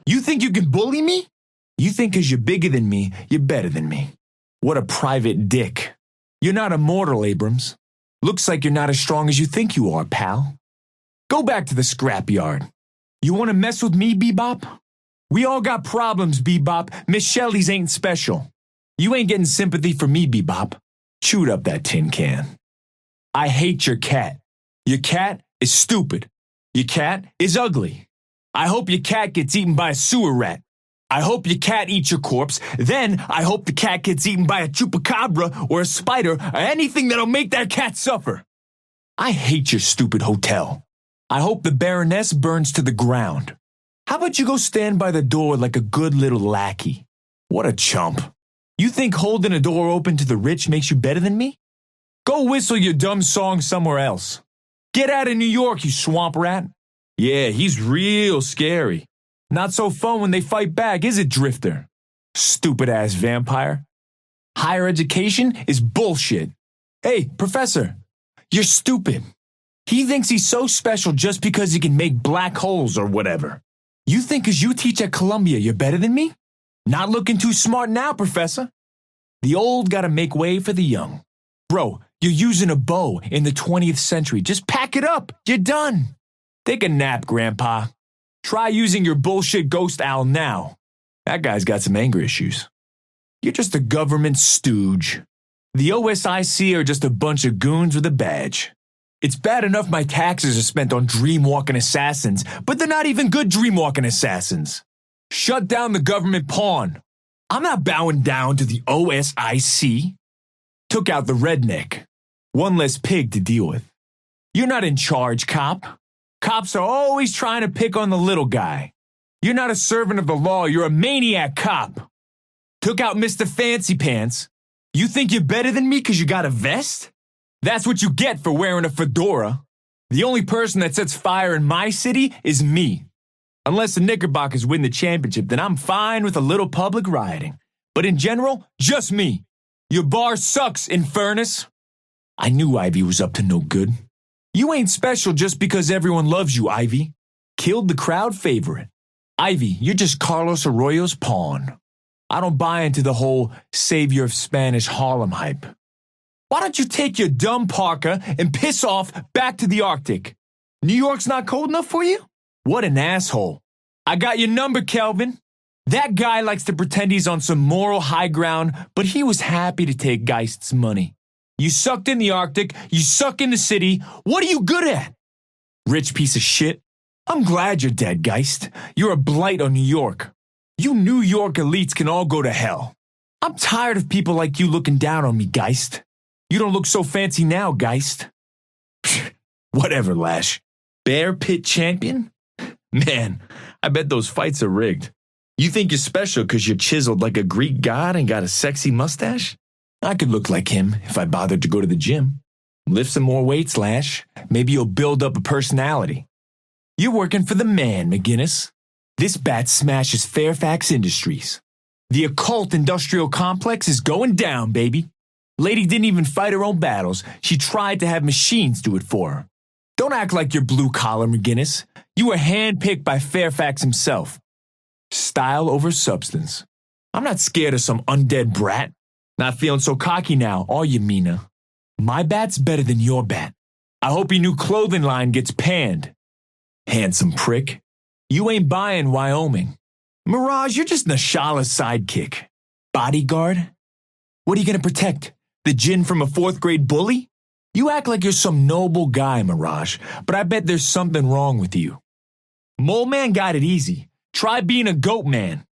You think you can bully me? You think because you're bigger than me, you're better than me. What a private dick. You're not immortal, Abrams. Looks like you're not as strong as you think you are, pal. Go back to the scrapyard. You want to mess with me, Bebop? We all got problems, Bebop. Miss Shelley's ain't special. You ain't getting sympathy from me, Bebop. Chewed up that tin can. I hate your cat. Your cat is stupid. Your cat is ugly. I hope your cat gets eaten by a sewer rat. I hope your cat eats your corpse. Then I hope the cat gets eaten by a chupacabra or a spider or anything that'll make that cat suffer. I hate your stupid hotel. I hope the Baroness burns to the ground. How about you go stand by the door like a good little lackey? What a chump. You think holding a door open to the rich makes you better than me? Go whistle your dumb song somewhere else. Get out of New York, you swamp rat. Yeah, he's real scary. Not so fun when they fight back, is it, Drifter? Stupid-ass vampire. Higher education is bullshit. Hey, Professor, you're stupid. He thinks he's so special just because he can make black holes or whatever. You think because you teach at Columbia you're better than me? Not looking too smart now, Professor. The old gotta make way for the young. Bro, you're using a bow in the 20th century. Just pack it up. You're done. Take a nap, Grandpa. Try using your bullshit ghost owl now. That guy's got some anger issues. You're just a government stooge. The OSIC are just a bunch of goons with a badge. It's bad enough my taxes are spent on dream-walking assassins, but they're not even good dream-walking assassins. Shut down the government pawn. I'm not bowing down to the OSIC. Took out the redneck. One less pig to deal with. You're not in charge, cop. Cops are always trying to pick on the little guy. You're not a servant of the law, you're a maniac cop. Took out Mr. Fancy Pants. You think you're better than me because you got a vest? That's what you get for wearing a fedora. The only person that sets fire in my city is me. Unless the Knickerbockers win the championship, then I'm fine with a little public rioting. But in general, just me. Your bar sucks, Infernus. I knew Ivy was up to no good. You ain't special just because everyone loves you, Ivy. Killed the crowd favorite. Ivy, you're just Carlos Arroyo's pawn. I don't buy into the whole savior of Spanish Harlem hype. Why don't you take your dumb parka and piss off back to the Arctic? New York's not cold enough for you? What an asshole. I got your number, Kelvin. That guy likes to pretend he's on some moral high ground, but he was happy to take Geist's money. You sucked in the Arctic, you suck in the city. What are you good at? Rich piece of shit. I'm glad you're dead, Geist. You're a blight on New York. You New York elites can all go to hell. I'm tired of people like you looking down on me, Geist. You don't look so fancy now, Geist. Whatever, Lash. Bear Pit champion? Man, I bet those fights are rigged. You think you're special because you're chiseled like a Greek god and got a sexy mustache? I could look like him if I bothered to go to the gym. Lift some more weights, Lash. Maybe you'll build up a personality. You're working for the man, McGinnis. This bat smashes Fairfax Industries. The occult industrial complex is going down, baby. Lady didn't even fight her own battles. She tried to have machines do it for her. Don't act like you're blue-collar, McGinnis. You were handpicked by Fairfax himself. Style over substance. I'm not scared of some undead brat. Not feeling so cocky now, are you, Mina? My bat's better than your bat. I hope your new clothing line gets panned. Handsome prick. You ain't buying Wyoming. Mirage, you're just Nashala's sidekick. Bodyguard? What are you going to protect? The gin from a 4th grade bully? You act like you're some noble guy, Mirage, but I bet there's something wrong with you. Mole Man got it easy. Try being a goat man.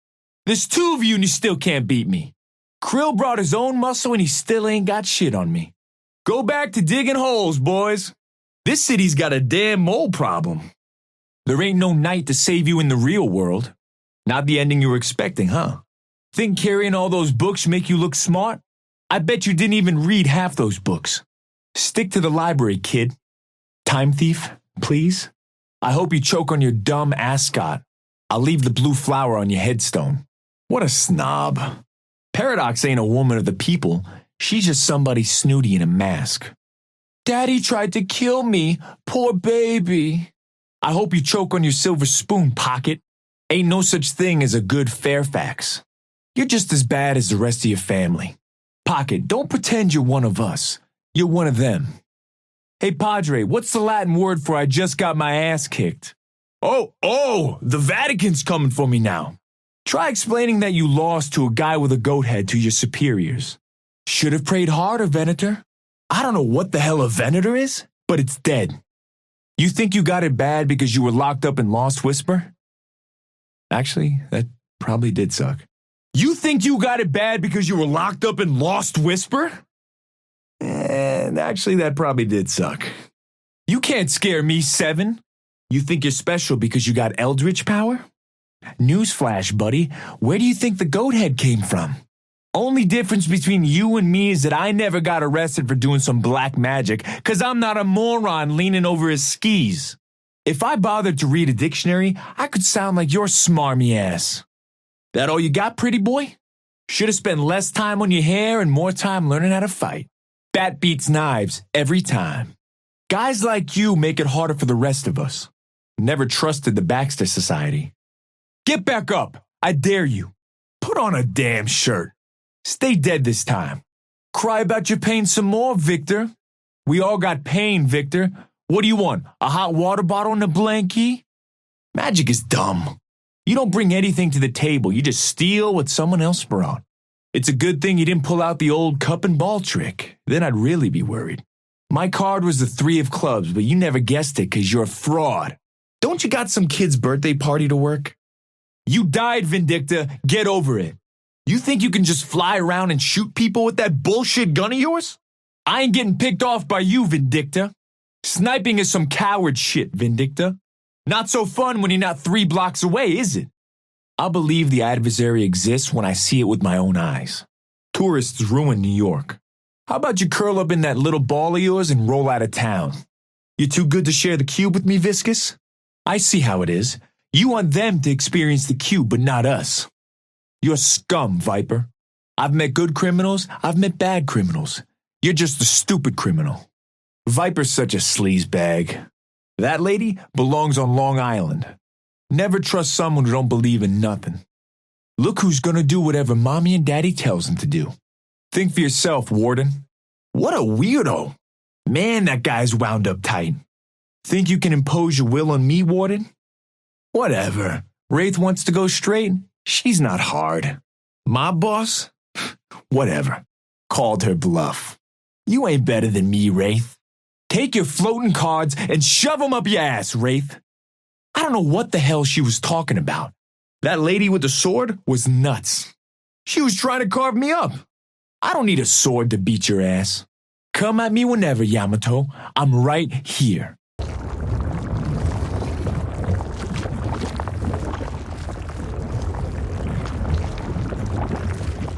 There's 2 of you and you still can't beat me. Krill brought his own muscle and he still ain't got shit on me. Go back to digging holes, boys. This city's got a damn mole problem. There ain't no knight to save you in the real world. Not the ending you were expecting, huh? Think carrying all those books make you look smart? I bet you didn't even read half those books. Stick to the library, kid. Time thief, please. I hope you choke on your dumb ascot. I'll leave the blue flower on your headstone. What a snob. Paradox ain't a woman of the people. She's just somebody snooty in a mask. Daddy tried to kill me. Poor baby. I hope you choke on your silver spoon, Pocket. Ain't no such thing as a good Fairfax. You're just as bad as the rest of your family. Pocket, don't pretend you're one of us. You're one of them. Hey, Padre, what's the Latin word for I just got my ass kicked? Oh, the Vatican's coming for me now. Try explaining that you lost to a guy with a goat head to your superiors. Should have prayed harder, Venator. I don't know what the hell a Venator is, but it's dead. You think you got it bad because you were locked up in Lost Whisper? Actually, that probably did suck. You think you got it bad because you were locked up in Lost Whisper? And actually, that probably did suck. You can't scare me, Seven. You think you're special because you got Eldritch power? Newsflash, buddy. Where do you think the goat head came from? Only difference between you and me is that I never got arrested for doing some black magic because I'm not a moron leaning over his skis. If I bothered to read a dictionary, I could sound like your smarmy ass. That all you got, pretty boy? Should have spent less time on your hair and more time learning how to fight. Bat beats knives every time. Guys like you make it harder for the rest of us. Never trusted the Baxter Society. Get back up. I dare you. Put on a damn shirt. Stay dead this time. Cry about your pain some more, Victor. We all got pain, Victor. What do you want? A hot water bottle and a blankie? Magic is dumb. You don't bring anything to the table. You just steal what someone else brought. It's a good thing you didn't pull out the old cup and ball trick. Then I'd really be worried. My card was the 3 of clubs, but you never guessed it because you're a fraud. Don't you got some kid's birthday party to work? You died, Vindicta. Get over it. You think you can just fly around and shoot people with that bullshit gun of yours? I ain't getting picked off by you, Vindicta. Sniping is some coward shit, Vindicta. Not so fun when you're not 3 blocks away, is it? I'll believe the adversary exists when I see it with my own eyes. Tourists ruin New York. How about you curl up in that little ball of yours and roll out of town? You too good to share the cube with me, Viscous? I see how it is. You want them to experience the cube, but not us. You're scum, Vyper. I've met good criminals, I've met bad criminals. You're just a stupid criminal. Vyper's such a sleazebag. That lady belongs on Long Island. Never trust someone who don't believe in nothing. Look who's gonna do whatever mommy and daddy tells them to do. Think for yourself, Warden. What a weirdo. Man, that guy's wound up tight. Think you can impose your will on me, Warden? Whatever. Wraith wants to go straight. She's not hard. My boss? Whatever. Called her bluff. You ain't better than me, Wraith. Take your floating cards and shove them up your ass, Wraith. I don't know what the hell she was talking about. That lady with the sword was nuts. She was trying to carve me up. I don't need a sword to beat your ass. Come at me whenever, Yamato. I'm right here.